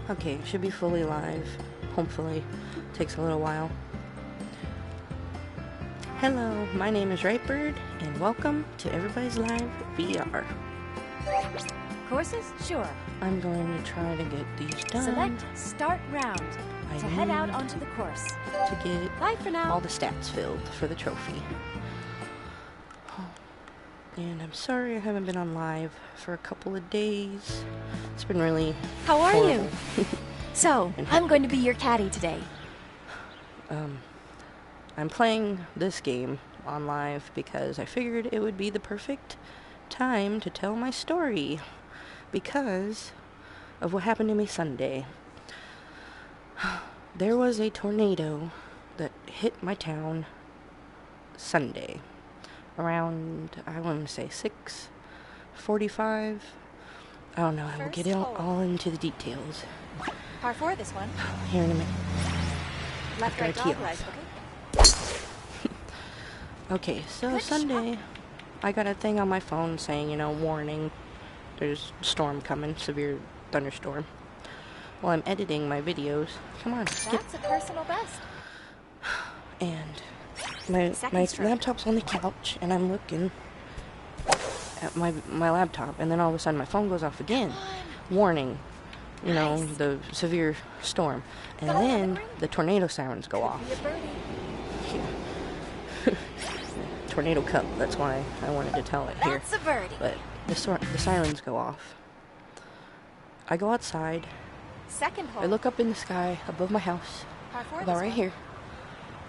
Okay, should be fully live. Hopefully. Takes a little while. Hello, my name is Wright Byrd, and welcome to Everybody's Live VR. Courses? Sure. I'm going to try to get these done. Select Start Round to head out onto the course. To get Bye for now. all the stats filled for the trophy. And I'm sorry I haven't been on live for a couple of days. It's been really How are horrible. you? So, I'm going to be your caddy today. I'm playing this game on live because I figured it would be the perfect time to tell my story because of what happened to me Sunday. There was a tornado that hit my town Sunday around, I want to say 6:45. I don't know, I will get all into the details. Par 4 this one. Here in a minute. Left, right, dog leg, okay? Okay, so Good Sunday, I got a thing on my phone saying, warning, there's a storm coming, severe thunderstorm. While I'm editing my videos, come on, skip. That's a personal best. And my laptop's on the couch, and I'm looking at my laptop, and then all of a sudden my phone goes off again. Warning, the severe storm. And then the tornado sirens go off. Tornado Cup, that's why I wanted to tell it here. That's a birdie. But the sirens go off. I go outside. Second hole. I look up in the sky above my house, Par 4 about this right one. here.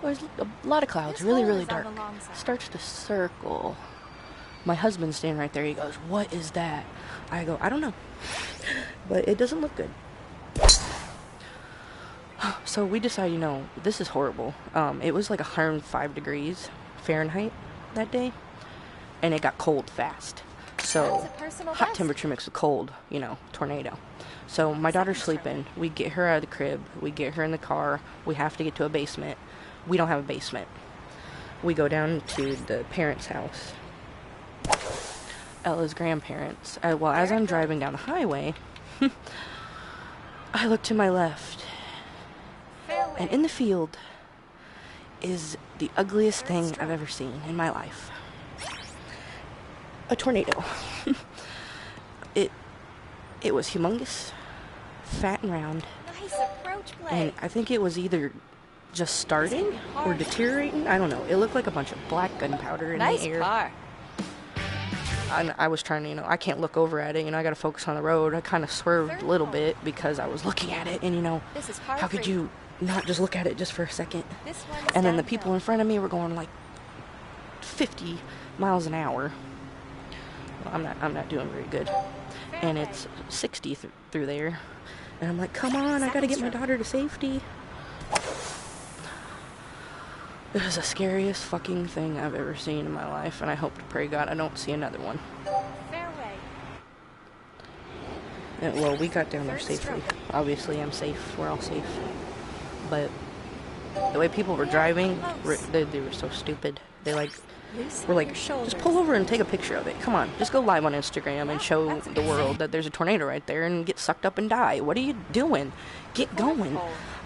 There's a lot of clouds, This really, hole really is on dark. the long side. Starts to circle. My husband's standing right there. He goes, "What is that?" I go, "I don't know." But it doesn't look good. So we decide, this is horrible. It was like 105 degrees Fahrenheit that day. And it got cold fast. So That's a personal hot best. temperature mixed with cold, tornado. So my daughter's sleeping. We get her out of the crib. We get her in the car. We have to get to a basement. We don't have a basement. We go down to the parents' house. Ella's grandparents. As I'm driving down the highway, I look to my left. Fairway. And in the field is the ugliest thing I've ever seen in my life. A tornado. It was humongous, fat and round, Nice approach play. and I think it was either just starting or deteriorating. I don't know. It looked like a bunch of black gunpowder in Nice the air. par. I was trying to, I can't look over at it. I got to focus on the road. I kind of swerved a little bit because I was looking at it, and This is par how could 3. you not just look at it just for a second? This one's And then the downhill. people in front of me were going like 50 miles an hour. Well, I'm not doing very good. And it's 60 through there. And I'm like, come on, I gotta get my daughter to safety. It was the scariest fucking thing I've ever seen in my life, and I hope to pray God I don't see another one. Fairway. And, well, we got down there Third safely. stroke. Obviously, I'm safe. We're all safe. But the way people were driving, they were so stupid. They were like, just pull over and take a picture of it. Come on, just go live on Instagram and show the world that there's a tornado right there and get sucked up and die. What are you doing? Get going.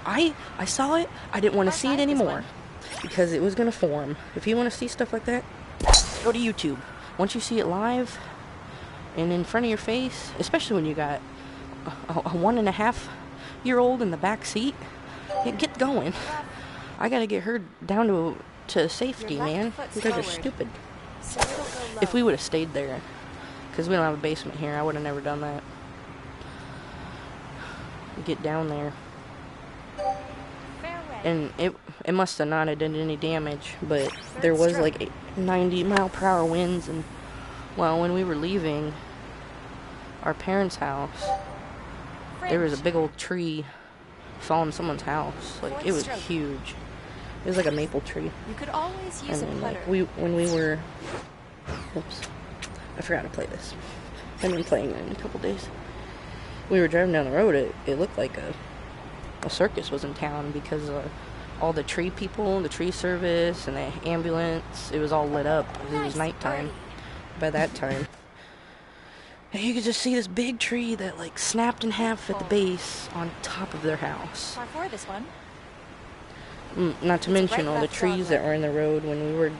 I saw it. I didn't want to see it anymore because it was going to form. If you want to see stuff like that, go to YouTube. Once you see it live and in front of your face, especially when you got a 1.5-year-old in the back seat, get going. I got to get her down to safety, Your left man. foot's You guys are forward. stupid. So it'll go low. If we would have stayed there, because we don't have a basement here, I would have never done that. Get down there. Fairway. And it must have not have done any damage, but there was like 90-mile-per-hour winds, and when we were leaving our parents' house, there was a big old tree falling someone's house. Like, it was huge. It was like a maple tree. You could always use And a then, putter. when we were, oops, I forgot to play this. I've been playing it in a couple days. We were driving down the road. It looked like a circus was in town because all the tree people, the tree service, and the ambulance. It was all lit up. It was nighttime by that time. And you could just see this big tree that like snapped in half at the base on top of their house. Par 4 this one. Not to mention right all the trees that were in the road when we were...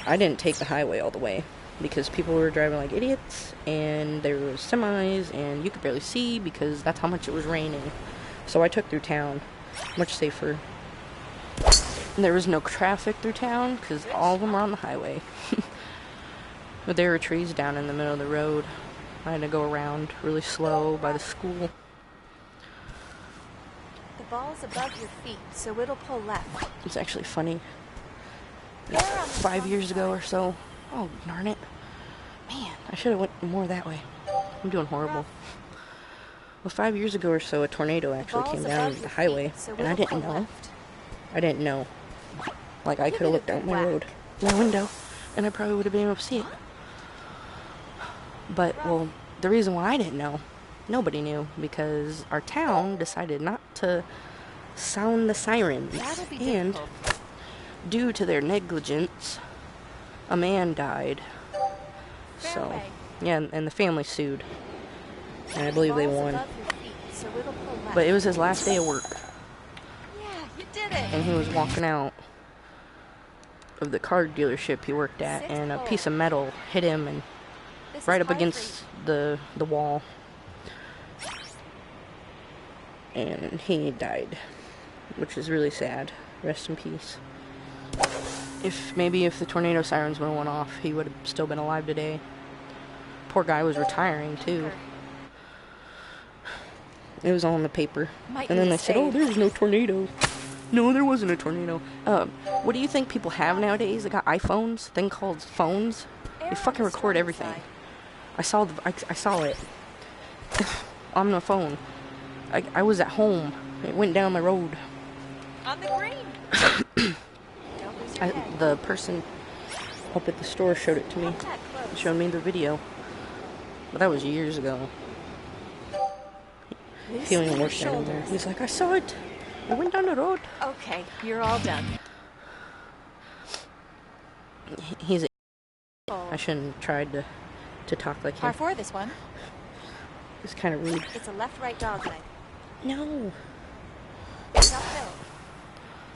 I didn't take the highway all the way because people were driving like idiots and there was semis and you could barely see because that's how much it was raining. So I took through town, much safer. There was no traffic through town because all of them were on the highway. But there were trees down in the middle of the road. I had to go around really slow by the school. The ball's above your feet, so it'll pull left. It's actually funny. 5 years ago or so. Oh, darn it. Man, I should have went more that way. I'm doing horrible. Well, 5 years ago or so, a tornado actually came down the highway, and I didn't know. I didn't know. Like, I could have looked out my road, my window, and I probably would have been able to see it. But, well, the reason why I didn't know, nobody knew, because our town decided not to sound the sirens. And due to their negligence, a man died. So, yeah, and the family sued. And I believe they won. But it was his last day of work. Yeah, you did it. And he was walking out of the car dealership he worked at, and a piece of metal hit him and right up against the wall. And he died, which is really sad. Rest in peace. If the tornado sirens would have went off, he would have still been alive today. Poor guy was retiring too. It was all in the paper. And then they said, oh, there's no tornado. No, there wasn't a tornado. What do you think people have nowadays? They got iPhones, thing called phones. They fucking record everything. I saw it on the phone. I was at home. It went down my road. On the green. The person up at the store showed it to me. Showed me the video. But that was years ago. He don't even work there anymore. He's like, I saw it. It went down the road. Okay, you're all done. He's a... I shouldn't have tried to talk like him. Par 4 this one. It's kind of rude. It's a left-right dog leg. No. It's uphill.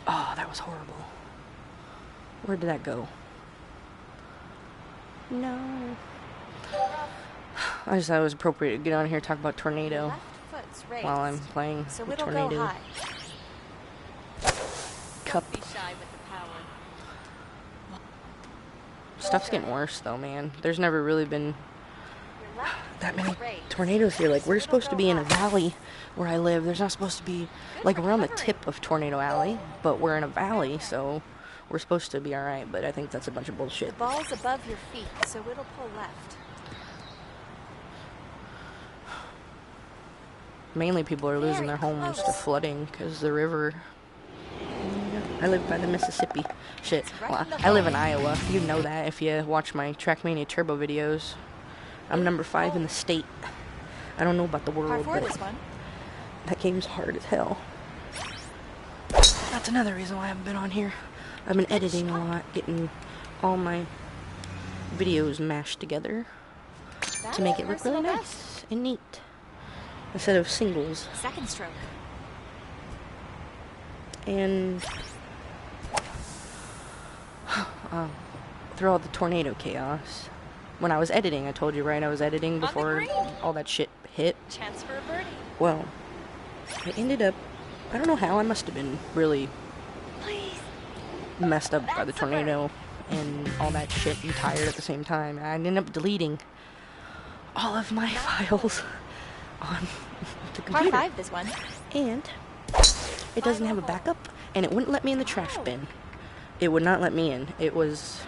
Oh, that was horrible. Where did that go? No. I just thought it was appropriate to get on here and talk about tornado while I'm playing the tornado cup. Stuff's getting worse though, man. There's never really been that many tornadoes here. Like, we're supposed to be in a valley where I live. There's not supposed to be, like, we're on the tip of Tornado Alley, but we're in a valley, so we're supposed to be alright, but I think that's a bunch of bullshit. The ball's above your feet, so it'll pull left. Mainly people are losing their homes to flooding because the river... I live by the Mississippi. Shit. Well, I live in Iowa. You know that if you watch my Trackmania Turbo videos. I'm number 5 in the state. I don't know about the world, but that game's hard as hell. That's another reason why I haven't been on here. I've been editing a lot, getting all my videos mashed together to make it look really nice and neat. Instead of singles. Second stroke. And through all the tornado chaos, when I was editing, I told you, right? I was editing before all that shit hit. Chance for a birdie. Well, I ended up, I don't know how, I must have been really messed up by the tornado and all that shit and tired at the same time. I ended up deleting all of my files on the computer. Par 5 this one. And it doesn't have a backup, and it wouldn't let me in the trash bin. It would not let me in. It was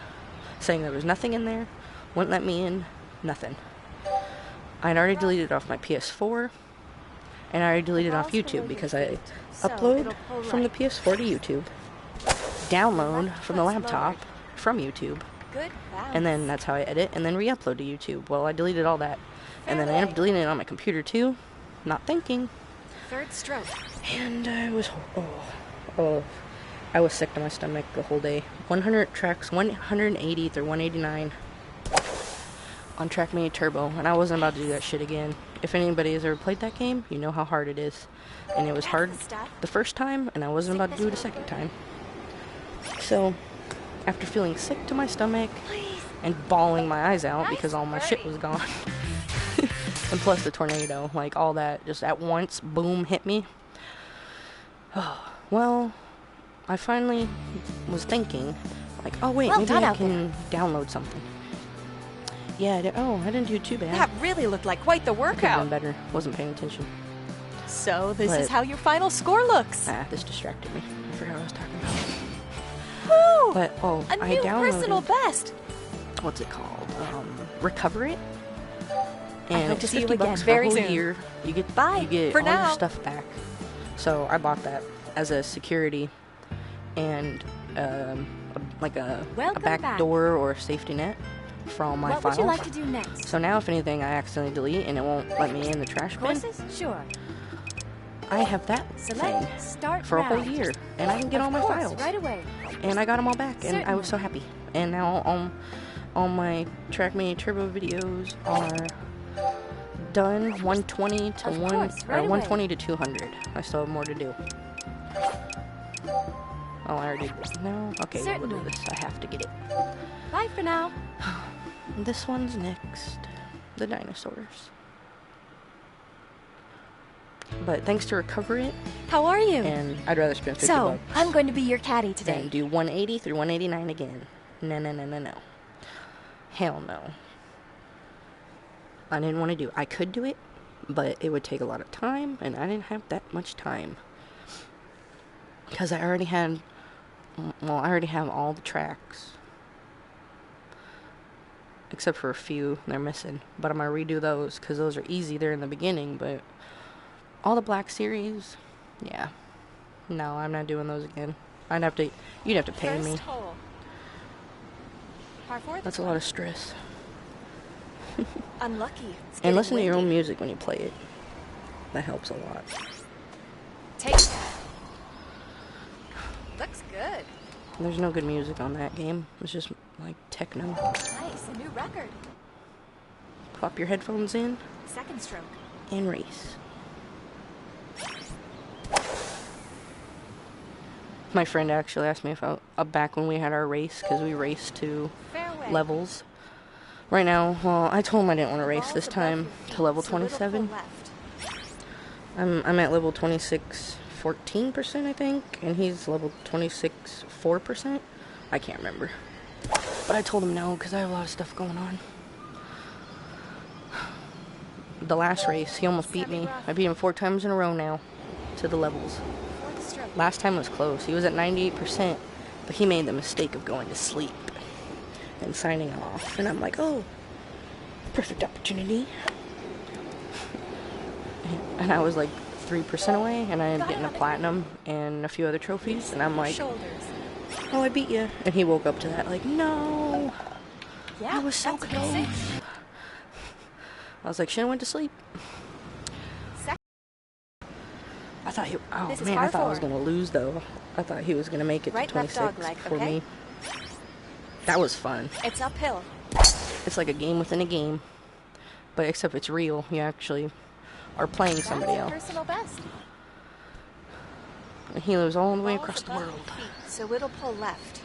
saying there was nothing in there, wouldn't let me in, nothing. I'd already deleted off my PS4, and I already deleted off YouTube because I upload from the PS4 to YouTube, download from the laptop from YouTube, and then that's how I edit, and then re-upload to YouTube. Well, I deleted all that, and then I ended up deleting it on my computer too, not thinking. Third stroke. And I was, I was sick to my stomach the whole day. 100 tracks, 180 through 189 on Track Mania Turbo, and I wasn't about to do that shit again. If anybody has ever played that game, you know how hard it is. And it was hard the first time, and I wasn't about to do it a second time. So, after feeling sick to my stomach and bawling my eyes out because all my shit was gone, and plus the tornado, like all that just at once, boom, hit me. Well, I finally was thinking, like, oh wait, maybe I can download something. Yeah, I didn't do too bad. That really looked like quite the workout. Could have been better. Wasn't paying attention. So this is how your final score looks. This distracted me. I forgot what I was talking about. Woo! But a I new downloaded. Personal best. What's it called? Recover It. And I hope to it's see you $50 again for very a whole soon. year. You get Bye You get for all now. your stuff back. So I bought that as a security and like a back door or a safety net for all my files. What would you like to do next? So now if anything I accidentally delete and it won't let me in the trash bin, Courses? Sure. I have that Select thing start for a whole round. year, and I can get all my Of course, files. right away. And I got them all back, and I was so Certainly. happy. And now all my Track Mania Turbo videos are done. 120 to Of one, course, right or away. 120 to 200. I still have more to do. Oh, I already did. No, okay, we'll do Certainly. this. I have to get it. Bye for now. This one's next. The dinosaurs. But thanks to Recover It, How are you? and I'd rather spend 50 So, bucks I'm going to be your caddy than today. do 180 through 189 again. No. Hell no. I didn't want to do it. I could do it, but it would take a lot of time, and I didn't have that much time. Because I already have all the tracks. Except for a few they're missing. But I'm going to redo those, because those are easy. They're in the beginning, but all the Black Series, yeah. No, I'm not doing those again. You'd have to pay me. First hole. Par 4 this That's a lot of stress. Unlucky. It's And getting listen to your own windy. music when you play it. That helps a lot. Take that. Looks good. There's no good music on that game. It's just like techno. Nice, a new record. Pop your headphones in Second stroke. and race. My friend actually asked me if back when we had our race, because we raced to Fairway. levels. Right now, well, I told him I didn't want to race Ball's this above time your feet, to level so little pull 27. left. I'm at level 26 14%, I think, and he's level 26 4%. I can't remember. But I told him no, because I have a lot of stuff going on. The last race, he almost beat me. I beat him 4 times in a row now to the levels. Fourth stroke. Last time was close. He was at 98%, but he made the mistake of going to sleep and signing off. And I'm like, oh, perfect opportunity. And I was like 3% away, and I ended up getting a platinum and a few other trophies. And I'm like, Shoulders. oh, I beat you. And he woke up to that, like, no. Yeah, I was so that's a good close. six. I was like, should've went to sleep. Sec- I thought This is man, par I thought I was four. gonna lose though. I thought he was gonna make it Right, to left 26 dog leg, for okay? me. That was fun. It's uphill. It's like a game within a game, but except it's real. You actually are playing somebody That's a else. personal best. And he lives all the way Ball's across the above world. your feet, so it'll pull left.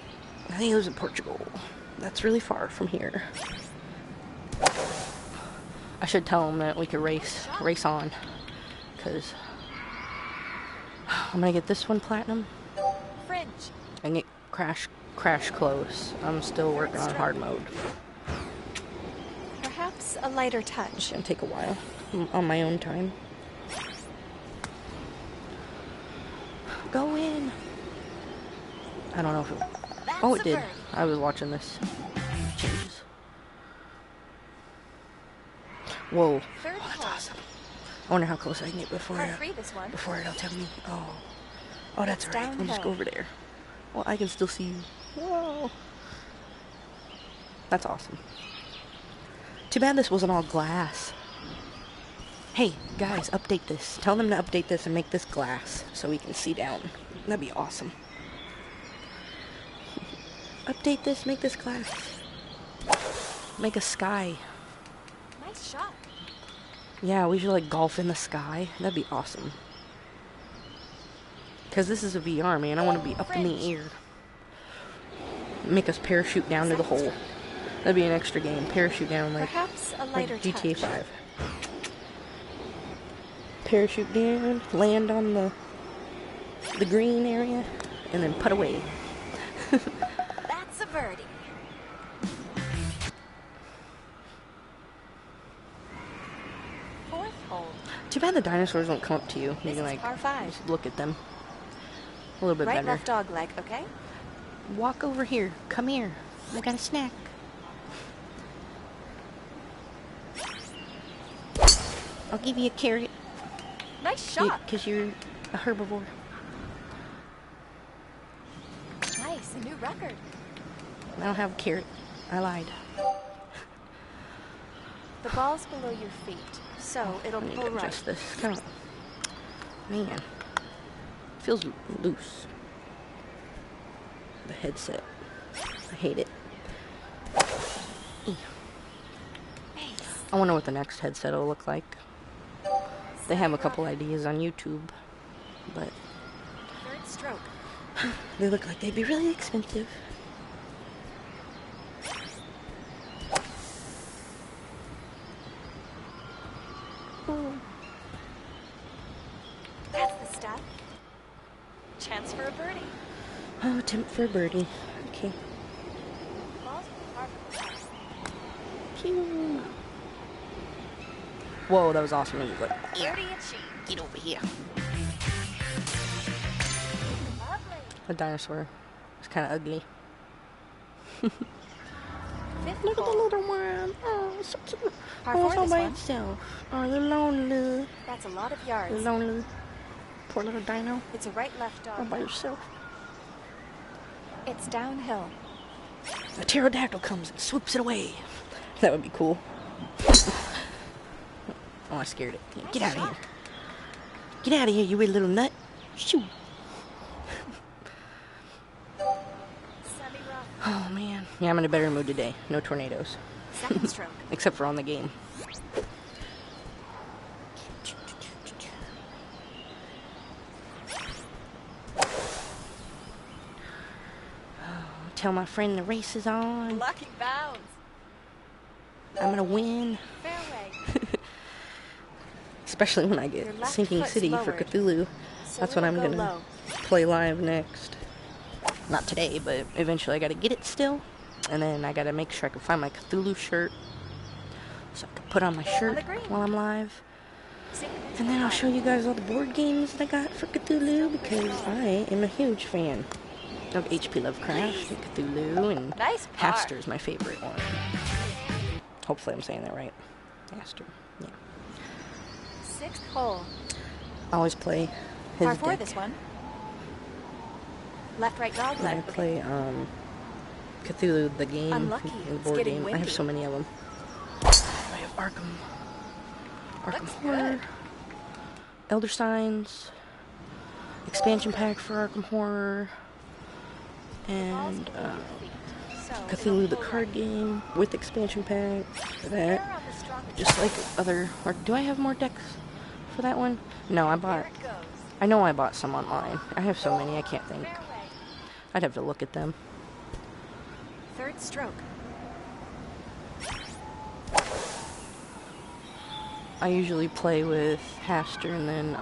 I think he lives in Portugal. That's really far from here. I should tell him that we could race on, because I'm gonna get this one platinum Fringe. and get crash close. I'm still working on hard mode. Perhaps a lighter It's touch. gonna take a while on my own time. Go in. I don't know if it. Oh, it a did. bird. I was watching this. Changes. Whoa. Third Oh, that's hole. awesome. I wonder how close I can get before Par 3 this one. it'll tell me. Oh. Oh, that's It's alright. We'll just go downhill. over there. Well, I can still see you. Whoa. That's awesome. Too bad this wasn't all glass. Hey, guys, update this. Tell them to update this and make this glass so we can see down. That'd be awesome. Update this, make this glass. Make a sky. Nice shot. Yeah, we should like golf in the sky. That'd be awesome. Because this is a VR, man. I want to be up in the air. Make us parachute down to the hole. That'd be an extra game. Parachute down like, Perhaps a lighter like GTA touch. 5. Parachute down, land on the green area, and then put away. That's a birdie. Fourth hole. Too bad the dinosaurs won't come up to you. You This can is like par 5. just look at them. A little bit Right better. left dog leg, okay? Walk over here. Come here. I got a snack. I'll give you a carrot. Nice shot. Because you're a herbivore. Nice, a new record. I don't have a carrot. I lied. The ball's below your feet, so it'll I need pull to right. adjust this. Come on. Man. Feels loose. The headset. I hate it. I wonder what the next headset will look like. They have a couple ideas on YouTube, but Third stroke. they look like they'd be really expensive. Ooh. That's the stuff. Chance for a birdie. Oh, attempt for a birdie. Okay. Ball's far from the house. Pew. Whoa, that was awesome music. Like, Birdie achieved. get over here. Lovely. The dinosaur is kind of ugly. Fifth Look at the hole. little one. Oh, so cute. Par Oh, four it's all this by one. itself. Oh, they're lonely. That's a lot of They're yards. lonely. Poor little dino. It's a right left All dog. by yourself. It's downhill. A pterodactyl comes and swoops it away. That would be cool. Oh, I scared it. Get out of here. Get out of here, you weird little nut. Shoo. Semi-rough. Oh, man. Yeah, I'm in a better mood today. No tornadoes. Second stroke. Except for on the game. Tell my friend the race is on. Lucky bounds. I'm gonna win. Fairway. Especially when I get Your left Sinking foot's City for lowered. Cthulhu. So That's what it'll I'm go gonna low. play live next. Not today, but eventually I gotta get it still. And then I gotta make sure I can find my Cthulhu shirt. So I can put on my shirt the green. while I'm live. Sink into And the then I'll line. show you guys all the board games that I got for Cthulhu because I am a huge fan of H.P. Lovecraft and Cthulhu, and Nice par. Haster's my favorite one. Hopefully I'm saying that right. Haster, yeah. Sixth hole. I always play his Par 4 deck. this one. Left right dog I leg. play Cthulhu the game, Unlucky. the It's board getting game. I windy. have so many of them. I have Arkham Looks Horror, good. Elder Signs, expansion pack for Arkham Horror, and So Cthulhu it'll the pull card right. game with expansion pack for There that. on the strongest Just side. like other, or do I have more decks for that one? No, I bought. There it goes. I know I bought some online. I have so many, I can't think. Fairway. I'd have to look at them. Third stroke. I usually play with Haster and then,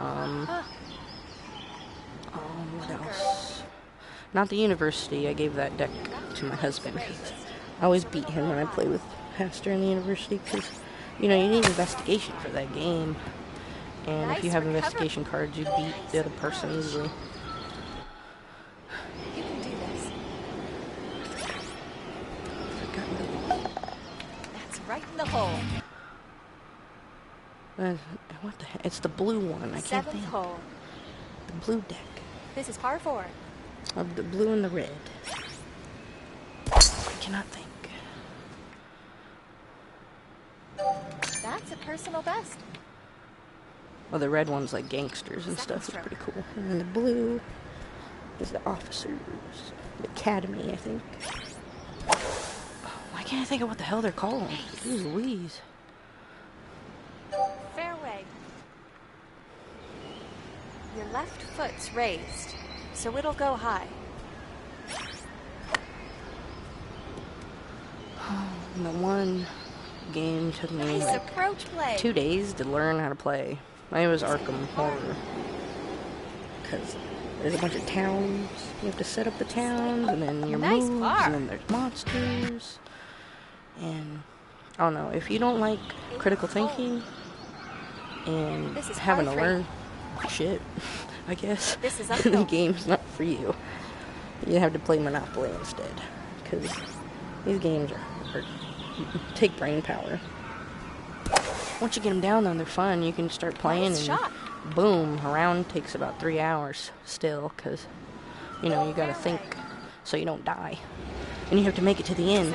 what else? Not the university. I gave that deck to my husband. I always beat him when I play with Haster in the university because, you know, you need investigation for that game. And if you Nice have recovery. investigation cards, you beat the other person easily. You can do this. That's right in the hole. What the heck? It's the blue one. I can't Seventh think. hole. The blue deck. This is par 4. Of the blue and the red. I cannot think. That's a personal best. Well, the red one's like gangsters and Second stuff. It's stroke. pretty cool. And then the blue is the officers. The academy, I think. Why can't I think of what the hell they're called? Jeez Louise. Your left foot's raised, so it'll go high. The one game took me Nice like approach play. 2 days to learn how to play. My name was Arkham Horror. Because there's a bunch of towns. You have to set up the towns, and then your Nice moves, bar. and then there's monsters. And I don't know, if you don't like critical thinking and This is having to hard for learn shit, I guess, This is the uphill. game's not for you. You have to play Monopoly instead. Because these games are take brain power. Once you get them down, though, they're fun. You can start playing, Nice and shot. boom, a round takes about 3 hours still, because, you know, you gotta think so you don't die. And you have to make it to the end,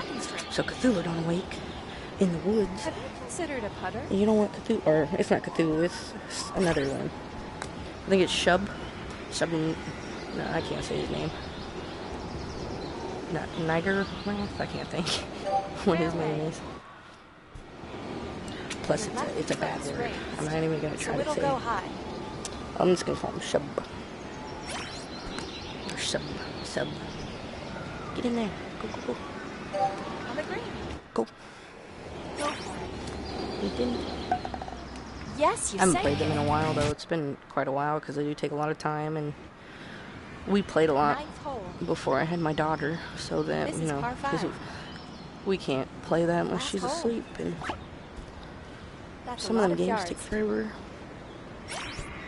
so Cthulhu don't awake in the woods. Have you considered a putter? You don't want Cthulhu, or it's not Cthulhu, it's another one. I think it's Shub. No, I can't say his name. Not Niger Math? I can't think what his name is. Plus, it's a bad word. I'm not even gonna try So to it'll say. go high. I'm just gonna call him Shub. Or Sub. Get in there. Go, go, go. On the green. Go. Go for it. You didn't. Yes, you I haven't say played them it. in a while, though. It's been quite a while, because they do take a lot of time, and we played a lot Ninth hole. before I had my daughter, so that, This you is know, par 'cause five. we can't play that unless Last she's hole. asleep, and That's some a of lot them games yards. take forever.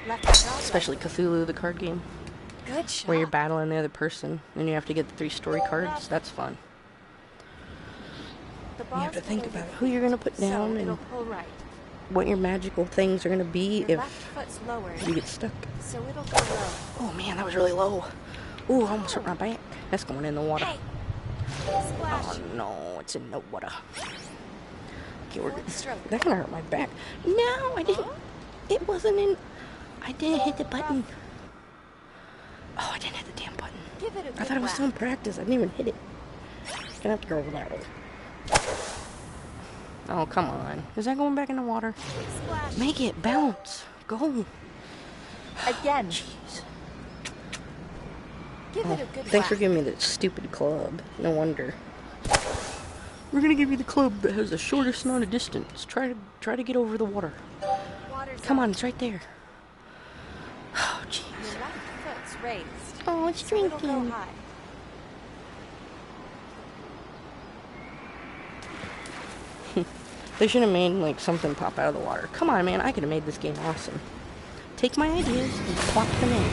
Left to draw Especially Cthulhu, the card game, right. Good shot. where you're battling the other person, and you have to get the 3-story cards. That's fun. The You have ball's to think below about your who you're going to put feet, down so and it'll pull right. what your magical things are going to be Your if left foot's lowered, you get stuck. so it'll go low. Oh man, that was really low. Ooh, I almost hurt my back. That's going in the water. Hey! Splash. Oh no, it's in the water. Okay, we're good. Fourth stroke. That kind of hurt my back. No, I didn't. It wasn't in. I didn't hit the button. Oh, I didn't hit the damn button. Give it a good I thought it was whack. still in practice. I didn't even hit it. Gonna have to go over that way. Oh, come on. Is that going back in the water? Splash. Make it bounce. Go. Again. Jeez. Give Oh, it a good thanks for whack. giving me that stupid club. No wonder. We're gonna give you the club that has the shortest amount of distance. Try to get over the water. Water's Come up. on, it's right there. Oh, jeez. Your left foot's raised, Oh, it's so it'll go drinking. high. They should have made like something pop out of the water. Come on, man. I could have made this game awesome. Take my ideas and plop them in.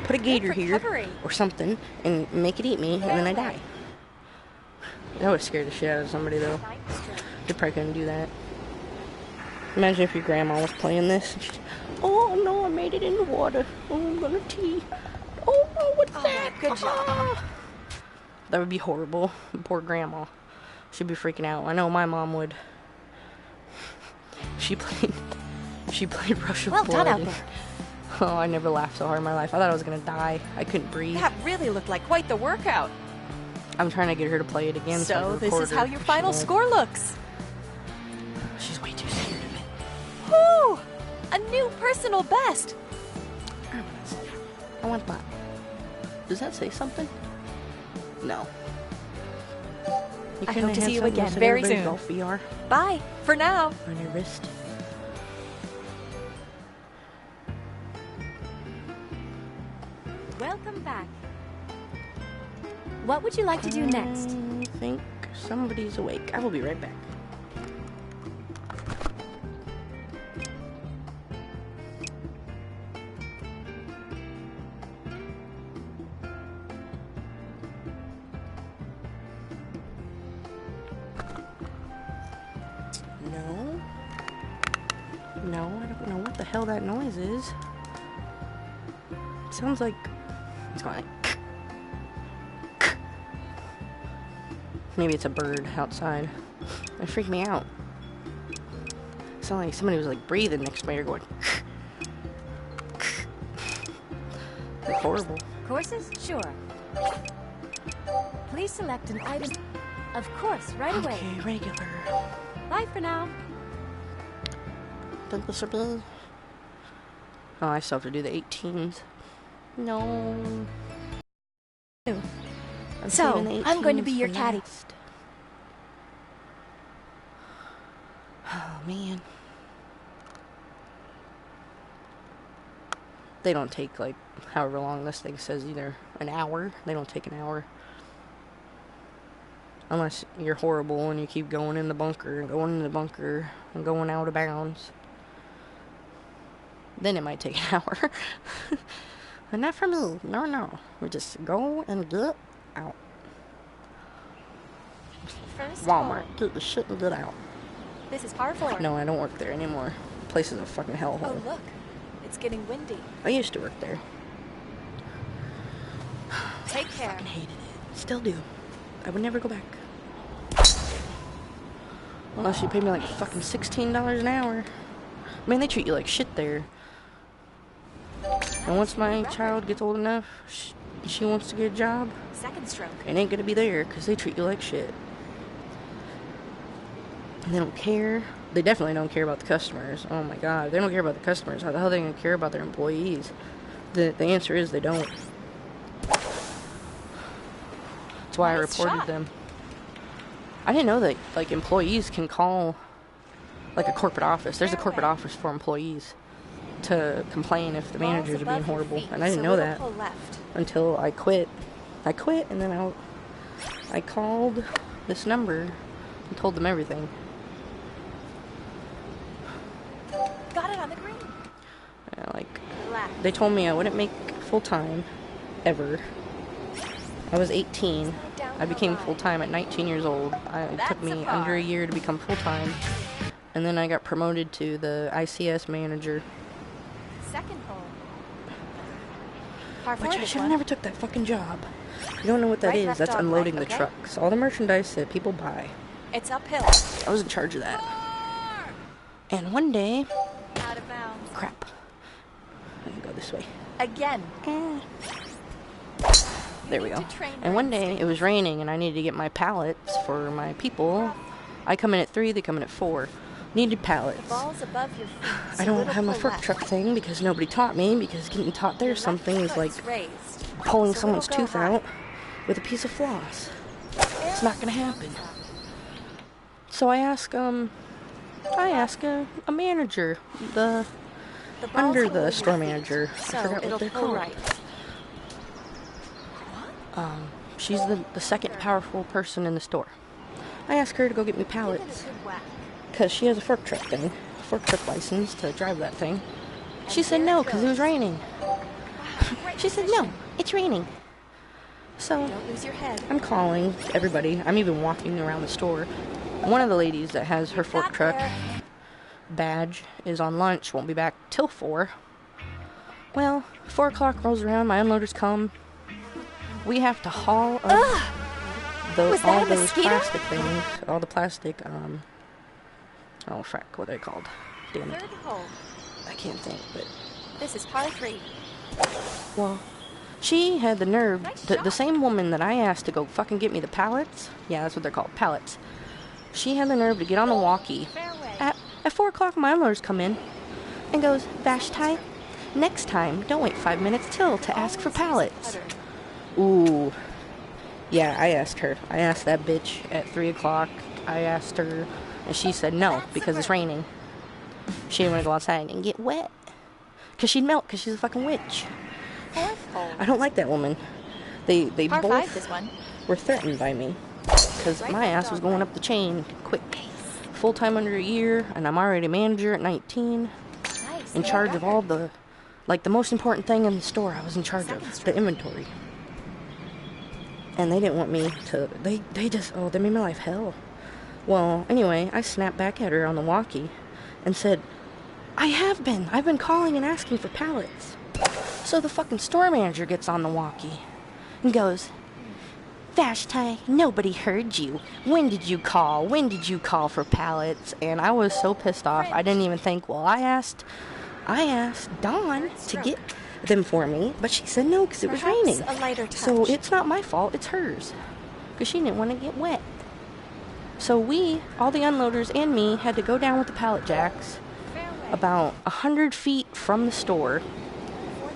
Put a gator here recovery. or something and make it eat me, and then I die. That would scare the shit out of somebody, though. Ninth stroke. They probably couldn't do that. Imagine if your grandma was playing this. And she's, oh no, I made it in the water. Oh, I'm gonna tea. Oh no, what's Oh, that? good job. Ah. That would be horrible. Poor grandma. She'd be freaking out. I know my mom would. She played Rush of Well Blood. done out and- there. Oh, I never laughed so hard in my life. I thought I was gonna die. I couldn't breathe. That really looked like quite the workout. I'm trying to get her to play it again. I So this record is her. how your She final won't. score looks. She's way too scared of it. Woo! A new personal best. I want that. Does that say something? No. You I couldn't hope to have see you something again that said very everybody's soon. Golf VR Bye for now. on your wrist. Welcome back. What would you like to do next? I think somebody's awake. I will be right back. No. No, I don't know what the hell that noise is. It sounds like it's going like maybe it's a bird outside. It freaked me out. It sounded like somebody was like breathing next to me or going like horrible. Courses? Sure. Please select an item. Of course, right away. Okay, regular. Bye for now. Oh, I still have to do the 18s. No. I'm going to be your caddy. Oh, man. They don't take, like, however long this thing says either. An hour. They don't take an hour. Unless you're horrible and you keep going in the bunker and going in the bunker and going out of bounds. Then it might take an hour. But not for me. No. We just go and get out. Walmart. Get the shit and get out. This is par 4. No, I don't work there anymore. The place is a fucking hellhole. Oh, look. It's getting windy. I used to work there. Take care. I fucking hated it. Still do. I would never go back. Unless you pay me like fucking $16 an hour. I mean, they treat you like shit there. And once my child gets old enough, she wants to get a job, Second stroke. it ain't gonna be there because they treat you like shit. And they don't care. They definitely don't care about the customers. Oh my god, if they don't care about the customers, how the hell are they gonna care about their employees? The answer is they don't. That's why I reported them. I didn't know that, like, employees can call, like, a corporate office. There's a corporate office for employees to complain if the managers are being horrible. And I didn't know that until I quit. I quit, and then I called this number and told them everything. Got it on the green. Like, they told me I wouldn't make full-time, ever. I was 18. I became full-time at 19 years old. It took me under a year to become full-time. And then I got promoted to the ICS manager. Second hole. Which I should have never took that fucking job. You don't know what that is. That's unloading the trucks. All the merchandise that people buy. It's uphill. I was in charge of that. And one day... Out of bounds. Crap. I can go this way. Again. There we go. And one day it was raining and I needed to get my pallets for my people. I come in at 3, they come in at 4. Needed pallets. Ball's above your feet. I don't have my fork truck thing because nobody taught me, because getting taught there something is like pulling someone's tooth out with a piece of floss. It's not gonna happen. So I ask a manager, under the store manager. I forgot what they're called. She's the second powerful person in the store. I asked her to go get me pallets because she has a fork truck license to drive that thing. She said no because it was raining. She said no, it's raining. So I'm calling everybody. I'm even walking around the store. One of the ladies that has her fork truck badge is on lunch, won't be back till 4. Well, 4 o'clock rolls around, my unloaders come. We have to haul up all those plastic things, all the plastic, oh frack, what are they called? Damn it. I can't think, but... This is par 3. Well, she had the nerve, the same woman that I asked to go fucking get me the pallets, yeah, that's what they're called, pallets. She had the nerve to get on the walkie. At 4 o'clock, my unloaders come in and goes, Vashti, next time, don't wait 5 minutes till to ask for pallets. Ooh. Yeah, I asked her. I asked that bitch at 3 o'clock. I asked her, and she said no, because it's raining. She didn't want to go outside and get wet. Because she'd melt, because she's a fucking witch. I don't like that woman. They both were threatened by me. Because my ass was going up the chain quick. Full-time under a year, and I'm already a manager at 19. In charge of all the, like, the most important thing in the store I was in charge of, the inventory. And they didn't want me to, they made my life hell. Well, anyway, I snapped back at her on the walkie and said, I've been calling and asking for pallets. So the fucking store manager gets on the walkie and goes, Vashti, nobody heard you. When did you call? When did you call for pallets? And I was so pissed off, I didn't even think, well, I asked Dawn to get them for me, but she said no because it was raining. So it's not my fault, it's hers. Because she didn't want to get wet. So we, all the unloaders and me, had to go down with the pallet jacks about 100 feet from the store.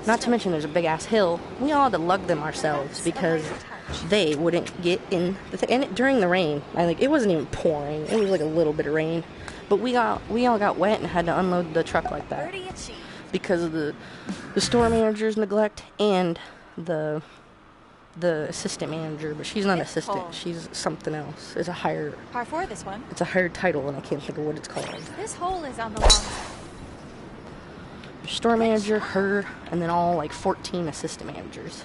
Not to mention there's a big ass hill. We all had to lug them ourselves because they wouldn't get in the thing. And during the rain, it wasn't even pouring. It was like a little bit of rain. But we all got wet and had to unload the truck like that because of the store manager's neglect and the assistant manager. But she's not an assistant. She's something else. It's a higher Par 4 this one. It's a higher title, and I can't think of what it's called. This hole is on the long side. Store manager, her, and then all 14 assistant managers.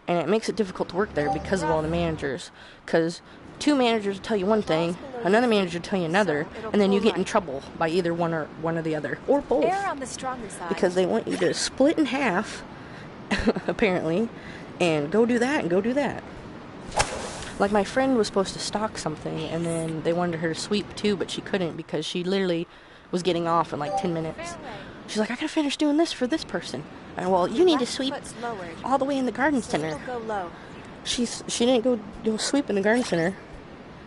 And it makes it difficult to work there because of all the managers. Because 2 managers will tell you one thing, another manager will tell you another, and then you get in trouble by either one or the other, or both. Air on the stronger side. Because they want you to split in half, apparently, and go do that and go do that. Like my friend was supposed to stock something, and then they wanted her to sweep too, but she couldn't because she literally was getting off in 10 minutes. She's like, I gotta finish doing this for this person. And well, you need to sweep all the way in the garden center. She didn't go sweep in the garden center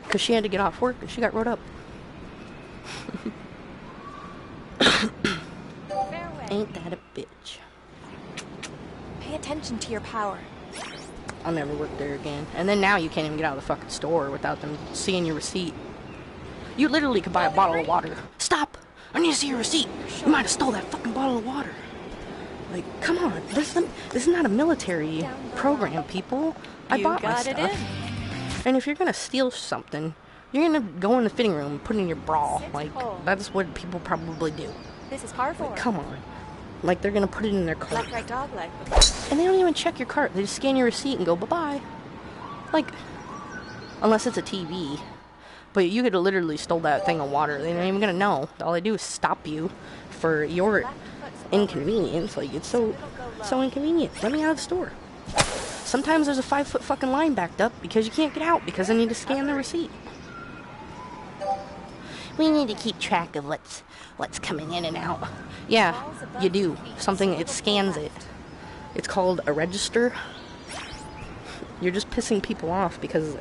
because she had to get off work and she got rode up. Ain't that a bitch? Pay attention to your power. I'll never work there again. And then now you can't even get out of the fucking store without them seeing your receipt. You literally could buy a bottle of water. Stop! I need to see your receipt. You might have stole that fucking bottle of water. Come on. This is not a military program, people. I bought my stuff. And if you're gonna steal something, you're gonna go in the fitting room and put it in your bra. That's what people probably do. This is par 4. Come on. They're gonna put it in their cart. Left, right, dog leg. And they don't even check your cart. They just scan your receipt and go bye-bye. Unless it's a TV. But you could have literally stole that thing of water. They're not even gonna know. All they do is stop you for your inconvenience. It's so inconvenient. Let me out of the store. Sometimes there's a 5-foot fucking line backed up because you can't get out because they need to scan the receipt. We need to keep track of what's coming in and out. Yeah, you do. It scans it. It's called a register. You're just pissing people off because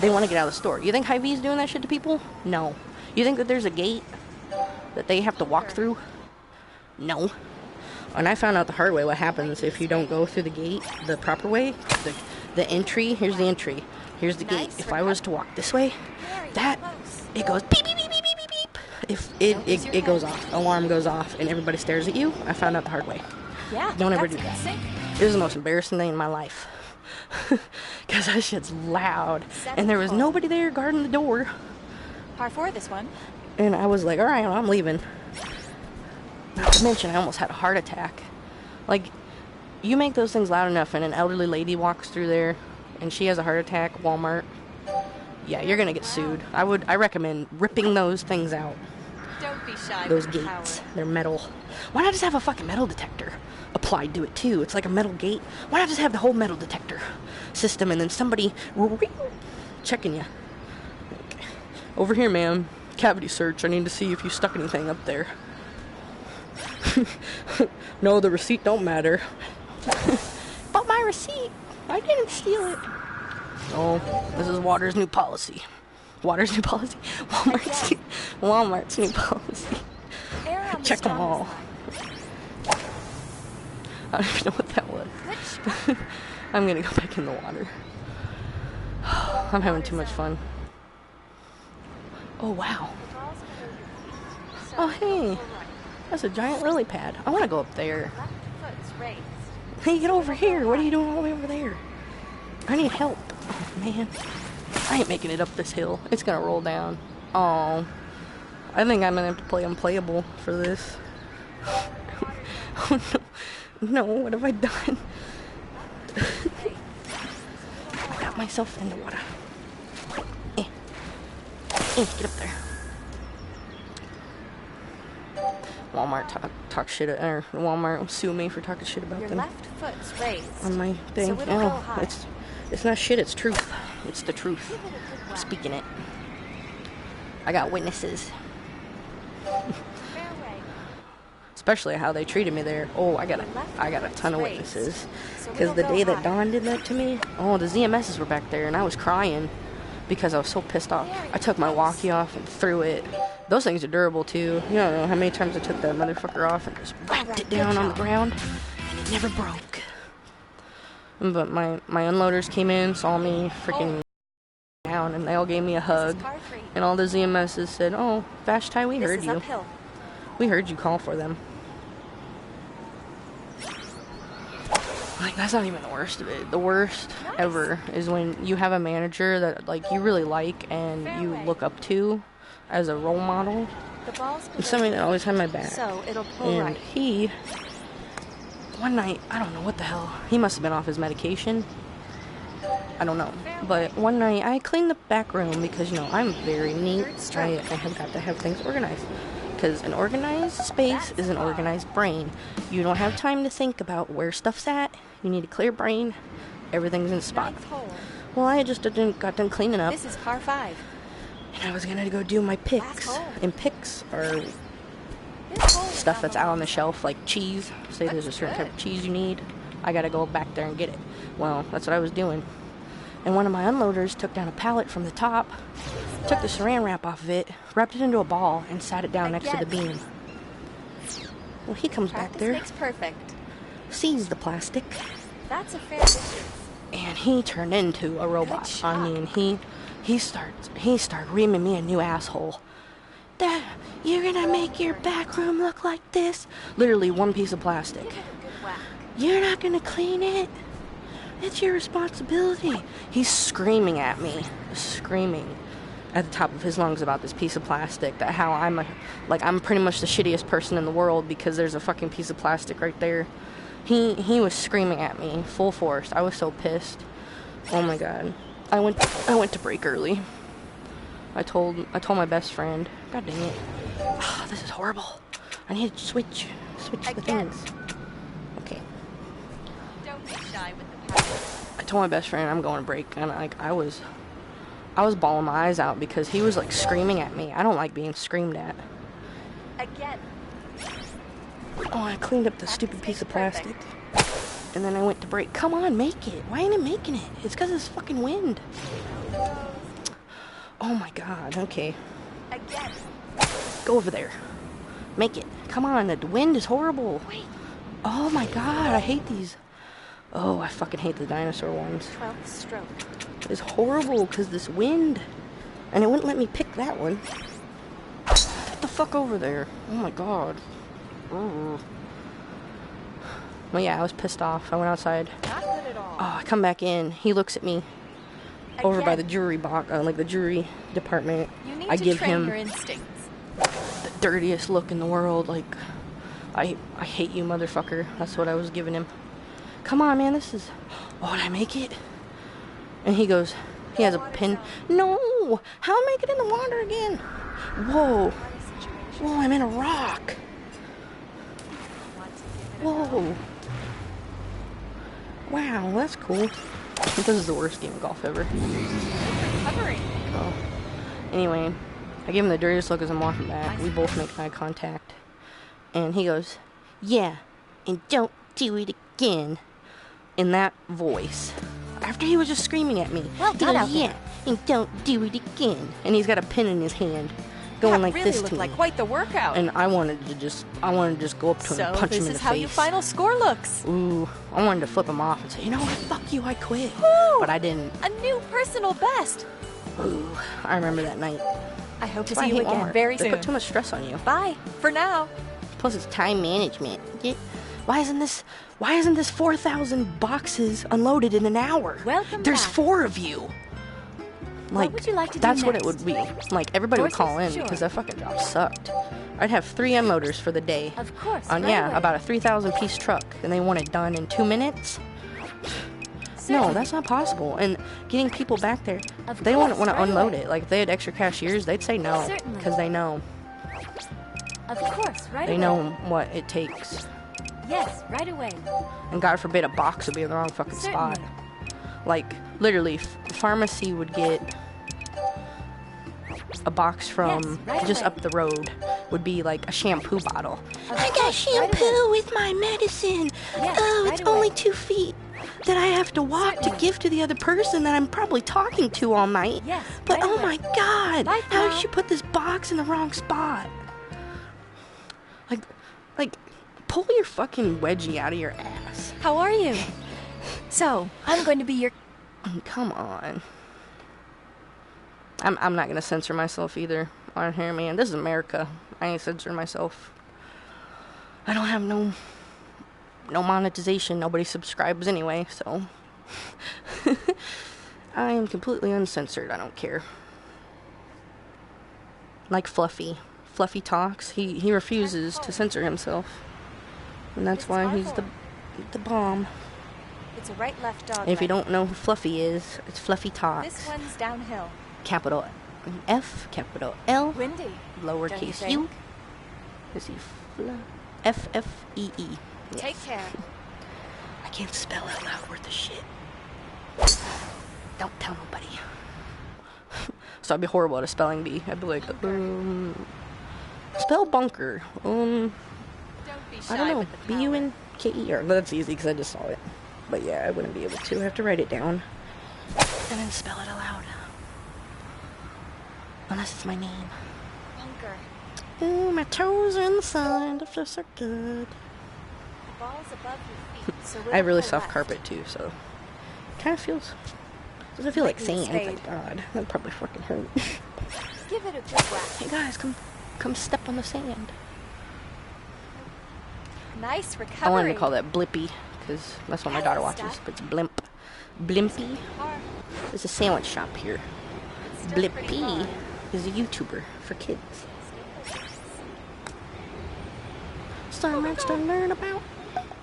they want to get out of the store. You think Hy-Vee's doing that shit to people? No. You think that there's a gate that they have to walk through? No. And I found out the hard way what happens if you don't go through the gate the proper way. The entry, here's the entry. Here's the gate. If I was to walk this way, it goes beep, beep, beep, beep, beep, beep, beep. If it goes off, alarm goes off, and everybody stares at you, I found out the hard way. Yeah, don't ever do that. It was the most embarrassing thing in my life. Because that shit's loud. And there was nobody there guarding the door. Par 4 this one. And I was like, alright, I'm leaving. Not to mention, I almost had a heart attack. You make those things loud enough and an elderly lady walks through there and she has a heart attack, Walmart. Yeah, you're gonna get sued. I recommend ripping those things out. Don't be shy. Those gates. They're metal. Why not just have a fucking metal detector applied to it too? It's like a metal gate. Why not just have the whole metal detector system and then somebody checking you? Over here, ma'am. Cavity search. I need to see if you stuck anything up there. No, the receipt don't matter. But my receipt. I didn't steal it. Oh, this is Water's new policy. Water's new policy? Walmart's new policy. Check them all. I don't even know what that was. I'm gonna go back in the water. I'm having too much fun. Oh, wow. Oh, hey. That's a giant lily pad. I want to go up there. Hey, get over here. What are you doing all the way over there? I need help. Oh, man. I ain't making it up this hill. It's gonna roll down. Oh. I think I'm gonna have to play unplayable for this. Oh, no. No, what have I done? I got myself in the water. Get up there. Walmart talk shit, or Walmart will sue me for talking shit about Your them. left foot's raised. On my thing. So it'll go high. It's not shit, it's truth. It's the truth. I'm speaking it. I got witnesses. Especially how they treated me there. Oh, I got a ton of witnesses. Because the day that Dawn did that to me, oh, the ZMSs were back there, and I was crying. because I was so pissed off. I took my walkie off and threw it. Those things are durable too. You don't know how many times I took that motherfucker off and just whacked it down on the ground, and it never broke. But my unloaders came in, saw me freaking down, and they all gave me a hug. And all the ZMSs said, "Oh, Vashti, we heard you. We heard you call for them." Like, that's not even the worst of it. The worst ever is when you have a manager that, like, you really like and you look up to as a role model. And somebody that always had my back. So it'll pull and he, one night, I don't know what the hell, he must have been off his medication. I don't know. But one night, I cleaned the back room because, you know, I'm very neat. I have got to have things organized. Because an organized space is an organized brain. You don't have time to think about where stuff's at. You need a clear brain. Everything's in spot. Well, I just got done cleaning up. This is par 5. And I was gonna go do my picks. And picks are stuff that's out on the shelf, like cheese. Say there's a certain type of cheese you need. I gotta go back there and get it. Well, that's what I was doing. And one of my unloaders took down a pallet from the top, took the saran wrap off of it, wrapped it into a ball, and sat it down next to the beam. Well, he comes back there, makes perfect. sees the plastic, That's a fair issue. and he turned into a robot on me, and he started reaming me a new asshole. That you're gonna make your back room look like this? Literally one piece of plastic. You're not gonna clean it? It's your responsibility. He's screaming at me, screaming at the top of his lungs about this piece of plastic, that how I'm pretty much the shittiest person in the world because there's a fucking piece of plastic right there. He was screaming at me full force. I was so pissed. Oh my god. I went to break early. I told my best friend, God dang it. Oh, this is horrible. I need to switch the things. Okay. Don't be shy with the I told my best friend I'm going to break, and I was bawling my eyes out because he was like screaming at me. I don't like being screamed at. Again. Oh, I cleaned up the stupid piece of plastic, and then I went to break. Come on, make it. Why ain't it making it? It's because of this fucking wind. Oh my god. Okay. Again. Go over there. Make it. Come on. The wind is horrible. Wait. Oh my god. I hate these. Oh, I fucking hate the dinosaur ones. 12th stroke. It's horrible because this wind. And it wouldn't let me pick that one. Get the fuck over there. Oh my god. Well, yeah, I was pissed off. I went outside. Not good at all. Oh, I come back in. He looks at me over by the jewelry box, like the jewelry department. You need I to give train him your instincts. the dirtiest look in the world. Like, I hate you, motherfucker. That's what I was giving him. Come on, man. This is. Oh, did I make it? And he goes. He has a pin. No. How am I getting in the water again? Whoa. Whoa, I'm in a rock. Whoa. Wow, that's cool. This is the worst game of golf ever. Recovering. Oh. Anyway, I give him the dirtiest look as I'm walking back. We both make eye contact. And he goes, yeah, and don't do it again. In that voice. After he was just screaming at me. Well done out there. Yeah, and don't do it again. And he's got a pin in his hand. Going like really this looked to me. like quite the workout. And I wanted to just go up to him and punch him in the face. So this is how your final score looks. Ooh, I wanted to flip him off and say, you know what, fuck you, I quit. Woo! But I didn't. A new personal best. Ooh, I remember that night. I hope to That's why see I you hate again Walmart. very They soon. put too much stress on you. Bye for now. Plus, it's time management. Why isn't this 4,000 boxes unloaded in an hour? Welcome There's back. 4 of you. Like, would you like to do that's what it next? would be. Like, everybody would call in Horses? because Sure. that fucking job sucked. I'd have 3 unloaders for the day. Of course. On, right yeah, away. about a 3,000 piece truck, and they want it done in 2 minutes? No, Certainly. that's not possible. And getting people back there, Of they wouldn't course, want to right unload away. it. Like, if they had extra cashiers, they'd say no. Certainly. Because they know. Of course, right They away. know what it takes. Yes, right away. And God forbid a box would be in the wrong fucking spot. Certainly. Like, literally, pharmacy would get a box from Yes, right just away. up the road. Would be like a shampoo bottle. Of I got course, right shampoo away. with my medicine. Yes, Oh, right it's away. only 2 feet. that I have to walk to give to the other person that I'm probably talking to all night. Yes, But right oh away. my God, Bye, how pal. did she put this box in the wrong spot? Like, pull your fucking wedgie out of your ass. How are you? So, I'm going to be your... Come on. I'm not gonna censor myself either on here, man. This is America. I ain't censoring myself. I don't have no monetization. Nobody subscribes anyway, so I am completely uncensored. I don't care. Like Fluffy. Fluffy talks. He refuses to censor himself, and that's why he's the bomb. It's a right-left dog. And if you don't know who Fluffy is, it's Fluffy Talks. This one's downhill. Capital F, capital L, Windy. lowercase Don't you u. think? Is he F-F-E-E. Yes. Take care. I can't spell out loud worth of shit. Don't tell nobody. So I'd be horrible at a spelling bee. I'd be like, spell bunker. Don't be shy I don't know. with the power. B-U-N-K-E-R. That's easy because I just saw it. But yeah, I wouldn't be able to. I have to write it down and then spell it aloud. Unless it's my name. Bunker. Ooh, my toes are in the sun. That feels so good. The ball's above your feet, so I have really pull soft left. carpet too, so kind of feels. Doesn't feel like Might need a sand. spade. Thank God. That'd probably fucking hurt. Give it a good whack. Hey guys, come step on the sand. Nice recovery. I wanted to call that Blippy because that's what my daughter watches. But it's Blimp. Blimpy. Car. There's a sandwich shop here. Still pretty Blippy far. is a YouTuber for kids. So much to learn about.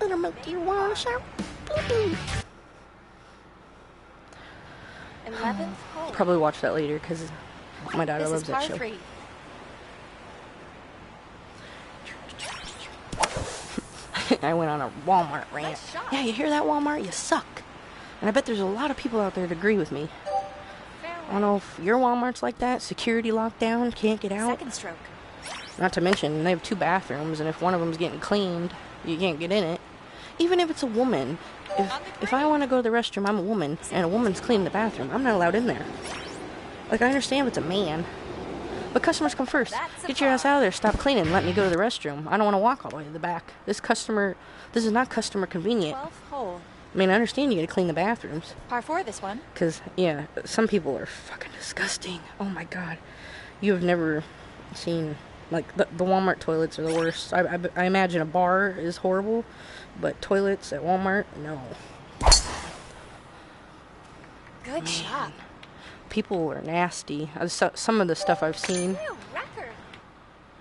It'll make you wanna shout. Blippy. 11th hole. Probably watch that later because my daughter This loves is that par show. 3. I went on a Walmart rant. Nice shot. Yeah, you hear that, Walmart? You suck. And I bet there's a lot of people out there that agree with me. I don't know if your Walmart's like that. Security lockdown, can't get out. Second stroke. Not to mention, they have 2 bathrooms, and if one of them's getting cleaned, you can't get in it. Even if it's a woman. If I want to go to the restroom, I'm a woman, and a woman's cleaning the bathroom, I'm not allowed in there. Like, I understand if it's a man. But customers come first. That's a Get your ass bar. out of there. Stop cleaning. Let me go to the restroom. I don't want to walk all the way to the back. This is not customer convenient. 12th hole. I mean, I understand you gotta clean the bathrooms. Par 4 this one. Because, yeah, some people are fucking disgusting. Oh my God. You have never seen, like, the Walmart toilets are the worst. I imagine a bar is horrible, but toilets at Walmart, no. Good shot. People are nasty. Some of the stuff I've seen New record.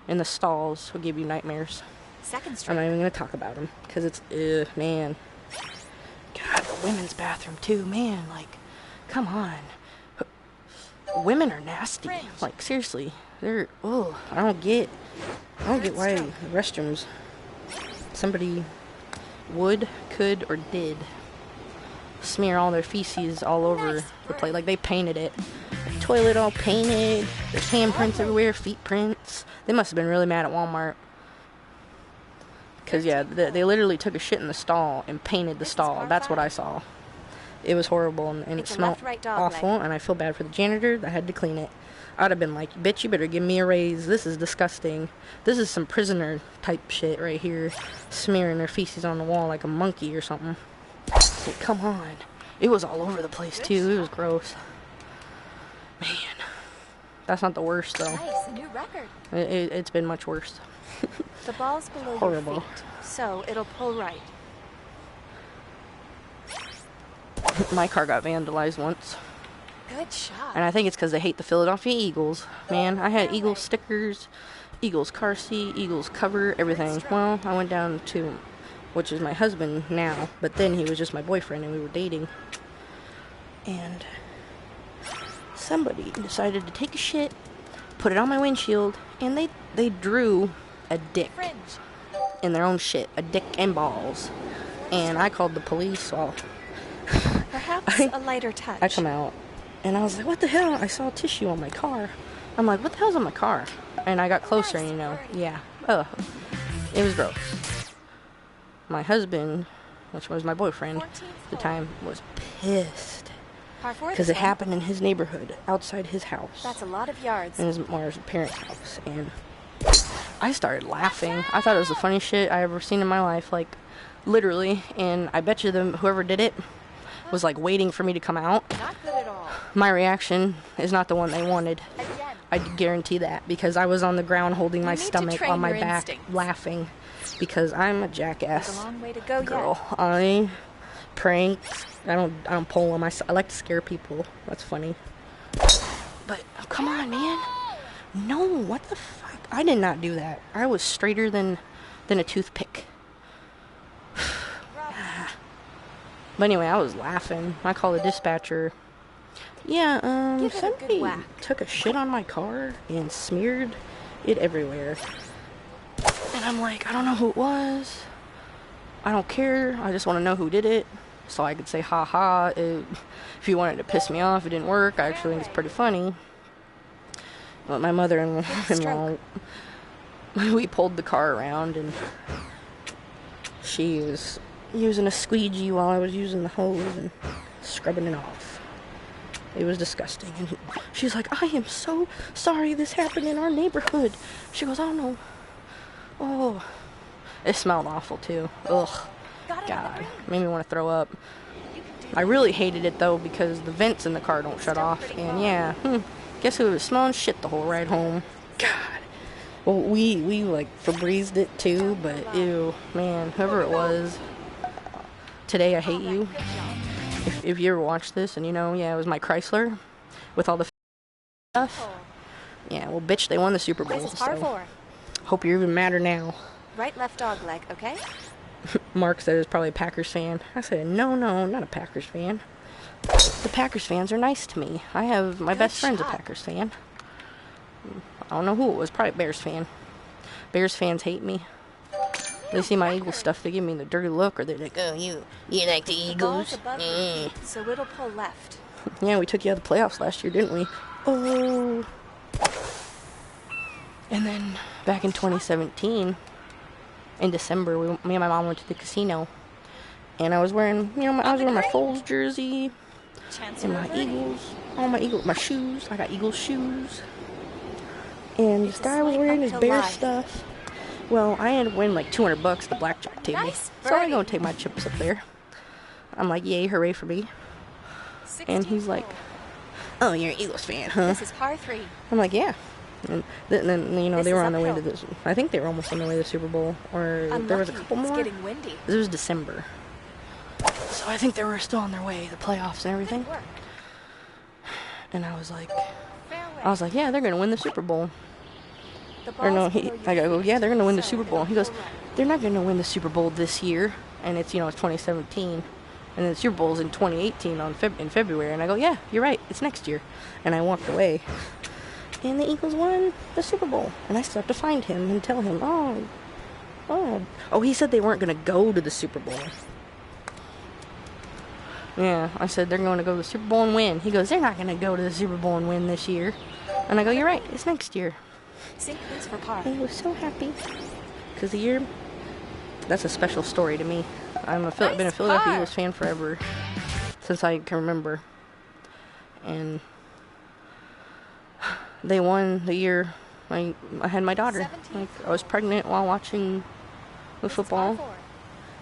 in the stalls will give you nightmares. Second I'm stroke. not even gonna talk about them because it's man. God, the women's bathroom too, man. Like, come on. Women are nasty. Fringe. Like, seriously, they're. Oh, I don't get why restrooms. Somebody could, or did smear all their feces all over the place. Like, they painted it. Toilet all painted. There's handprints everywhere, feet prints. They must have been really mad at Walmart. Because, yeah, they literally took a shit in the stall and painted the stall. That's what I saw. It was horrible, and it It's a smelled left-right dog awful, leg. and I feel bad for the janitor that had to clean it. I'd have been like, bitch, you better give me a raise. This is disgusting. This is some prisoner type shit right here. Smearing their feces on the wall like a monkey or something. Like, come on. It was all over the place, too. It was gross. Man. That's not the worst, though. Nice, a new record. It's been much worse. The ball's below Horrible. your feet, so it'll pull right. My car got vandalized once. Good shot. And I think it's because they hate the Philadelphia Eagles. Man, I had Eagles stickers, Eagles car seat, Eagles cover, everything. Well, I went down to, which is my husband now, but then he was just my boyfriend and we were dating. And somebody decided to take a shit, put it on my windshield, and they drew a dick Fringe. in their own shit, a dick and balls. And I called the police. Well, Perhaps a lighter touch. I come out, and I was like, what the hell? I saw tissue on my car. I'm like, what the hell's on my car? And I got closer, and yeah. Ugh. It was gross. My husband which was my boyfriend at the time, was pissed Par 4 because this it one. happened in his neighborhood, outside his house. That's a lot of yards. And his parents' house. And I started laughing. I thought it was the funniest shit I ever seen in my life, like, literally. And I bet you whoever did it was, like, waiting for me to come out. Not good at all. My reaction is not the one they wanted. Again. I guarantee that, because I was on the ground holding my need to stomach train on my your back, instincts. laughing, because I'm a There's jackass a long way to go girl. yet. I prank. I don't pull on myself. I like to scare people. That's funny. But come on, man. No, what the fuck? I did not do that. I was straighter than a toothpick. But anyway, I was laughing. I called the dispatcher. Yeah, Give it a good somebody whack. took a shit on my car and smeared it everywhere. And I'm like, I don't know who it was. I don't care. I just want to know who did it, so I could say, ha ha. If you wanted to piss me off, it didn't work. I actually think it's pretty funny. But my mother-in-law, we pulled the car around, and she was using a squeegee while I was using the hose and scrubbing it off. It was disgusting. And she's like, I am so sorry this happened in our neighborhood. She goes, oh no. Oh. It smelled awful too. Ugh. God. Made me want to throw up. I really hated it though, because the vents in the car don't shut off. And yeah, guess who was smelling shit the whole ride home? God. Well, we like Febrezed it too, but ew, man, whoever it was. Today I hate you. If you ever watch this and you know, yeah, it was my Chrysler with all the stuff. Yeah, well, bitch, they won the Super Bowl. This is par So 4. hope you're even madder now. Right, left dog leg, okay? Mark said he's probably a Packers fan. I said, no, not a Packers fan. The Packers fans are nice to me. I have my best friend's a Packers fan. I don't know who it was. Probably a Bears fan. Bears fans hate me. They see my Eagles stuff, they give me the dirty look, or they're like, oh, you like the Ball's Eagles? above your feet, so it'll pull left. Yeah, we took you out of the playoffs last year, didn't we? Oh. And then back in 2017, in December, me and my mom went to the casino, and I was wearing, I was wearing my Foles jersey and my Eagles, my shoes. I got Eagles shoes, and this guy was wearing his Bear stuff. Well, I ended up winning like $200 at the blackjack table, Nice so I go and take my chips up there. I'm like, yay, hooray for me. And he's like, oh, you're an Eagles fan, huh? This is par 3. I'm like, yeah. And then This they were is on their way to uphill. this. I think they were almost on their way to the Super Bowl, or there was a couple more. It's getting windy. This was December, so I think they were still on their way, the playoffs and everything. Good work. And I was like, Fairway. yeah, they're gonna win the Super Bowl. The Or no, ball's below your I go, feet, yeah, they're gonna win the so Super Bowl. it'll He goes, pull right. they're not gonna win the Super Bowl this year, and it's 2017, and then the Super Bowl's in 2018 in February. And I go, yeah, you're right, it's next year. And I walked away, and the Eagles won the Super Bowl. And I still have to find him and tell him, oh, he said they weren't gonna go to the Super Bowl. Yeah, I said they're going to go to the Super Bowl and win. He goes, they're not going to go to the Super Bowl and win this year. And I go, you're right, it's next year. Sink this for par. And I was so happy. Because the year, that's a special story to me. I've been a Philadelphia Eagles fan forever. Since I can remember. And they won the year I had my daughter. Like, I was pregnant while watching the football.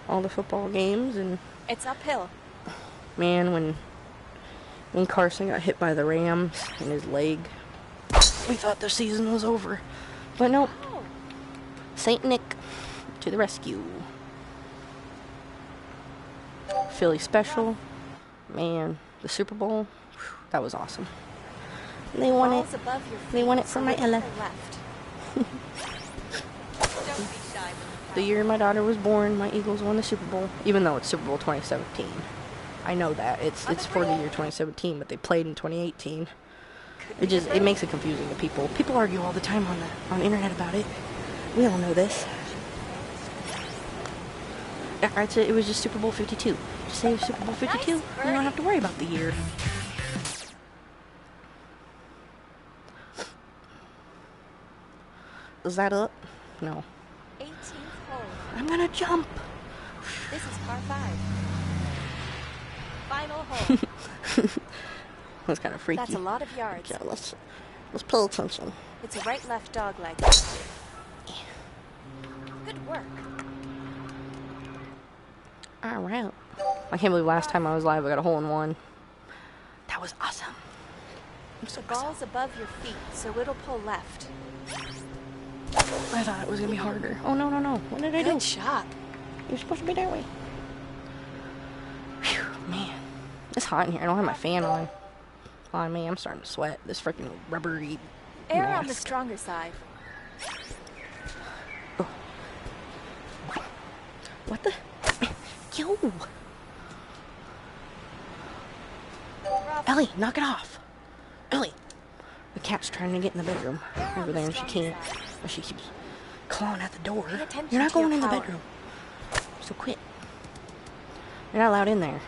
All the football games. And It's uphill. man, when Carson got hit by the Rams in his leg, we thought the season was over. But nope. Saint Nick to the rescue. Philly special. Man, the Super Bowl, whew, that was awesome. They won it. Ball's above your feet, They won it for so my it'll Ella. pull left. The year my daughter was born, my Eagles won the Super Bowl. Even though it's Super Bowl 2017. I know that. It's for the year 2017, but they played in 2018. It makes it confusing to people. People argue all the time on the internet about it. We all know this. I'd say it was just Super Bowl 52. Just say it was Super Bowl 52. You don't have to worry about the year. Is that up? No. 18th hole. I'm gonna jump. This is par 5. Final hole. That's kind of freaky. That's a lot of yards. Yeah, let's pay attention. It's a right-left dog leg. Good work. All right. I can't believe last time I was live I got a hole in one. That was awesome. I'm so The ball's above your feet, so it'll pull left. I thought it was gonna be harder. Oh no. What did I do? Good shot. You're supposed to be that way. Phew, man. It's hot in here. I don't have my fan on. Oh man, I'm starting to sweat. This freaking rubbery Air mask. on the stronger side. Oh. What the? Yo! Ellie, knock it off! Ellie! The cat's trying to get in the bedroom over there and she can't. But she keeps clawing at the door. You're not going in the bedroom. So quit. You're not allowed in there.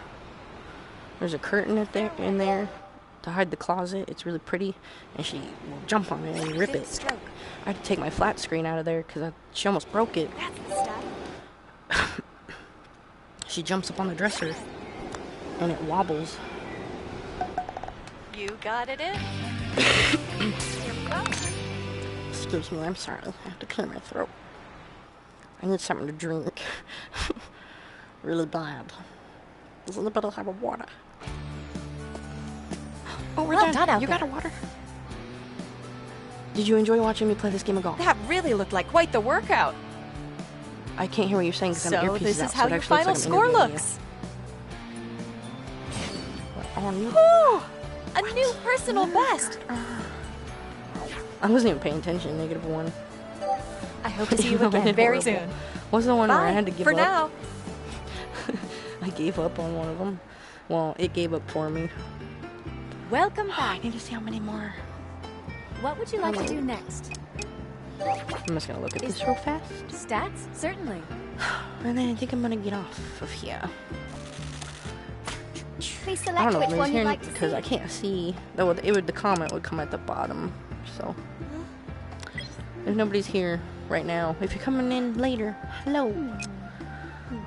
There's a curtain in there to hide the closet. It's really pretty. And she will jump on it and rip it. Stroke. I had to take my flat screen out of there because she almost broke it. That's the stuff. She jumps up on the dresser and it wobbles. You got it in. Here we go. Excuse me, I'm sorry. I have to clear my throat. I need something to drink. Really bad. Does anybody have a water? Oh, we're Well done out You got a there. water? Did you enjoy watching me play this game of golf? That really looked like quite the workout. I can't hear what you're saying because I'm So earpieces this out, is how it your actually final looks like I'm score interviewing looks. you. On you. Whew, a new personal best. I wasn't even paying attention. -1. I hope to see you No, I again did very horrible. soon. What's the one where I Bye had to give for up? now. I gave up on one of them. Well, it gave up for me. Welcome I back. need to see how many more. What would you like to do next? I'm just gonna look at this real fast. Stats? Certainly. And then I think I'm gonna get off of here. Please I select don't know which if one it's you'd here like to because see. I can't see. Though the comment would come at the bottom. So if nobody's here right now, if you're coming in later, hello.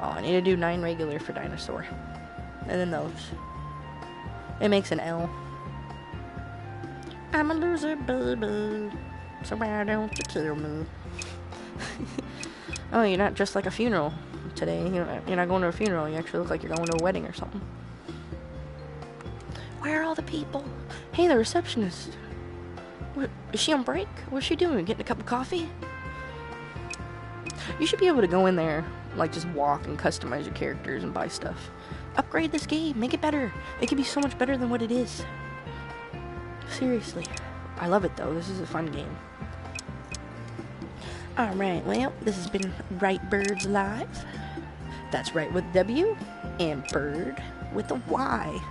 Oh, I need to do 9 regular for dinosaur, and then those. It makes an L. I'm a loser, baby. So why don't you kill me? Oh, you're not dressed like a funeral today. You're not going to a funeral. You actually look like you're going to a wedding or something. Where are all the people? Hey, the receptionist. Is she on break? What's she doing? Getting a cup of coffee? You should be able to go in there, like just walk and customize your characters and buy stuff. Upgrade this game. Make it better. It could be so much better than what it is. Seriously. I love it though. This is a fun game. Alright, well, this has been Wright Byrd's Live. That's right with W and Bird with a Y.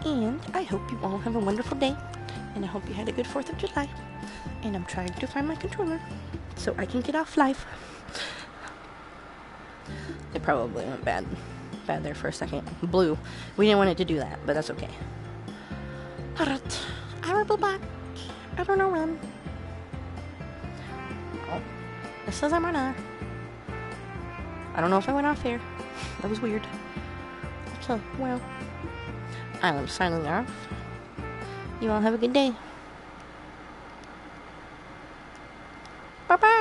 And I hope you all have a wonderful day. And I hope you had a good 4th of July. And I'm trying to find my controller so I can get off live. It probably went bad there for a second. Blue. We didn't want it to do that, but that's okay. Alright. I will be back. I don't know when. Oh. It says I'm on air. I don't know if I went off air. That was weird. Okay, well. I am signing off. You all have a good day. Bye-bye.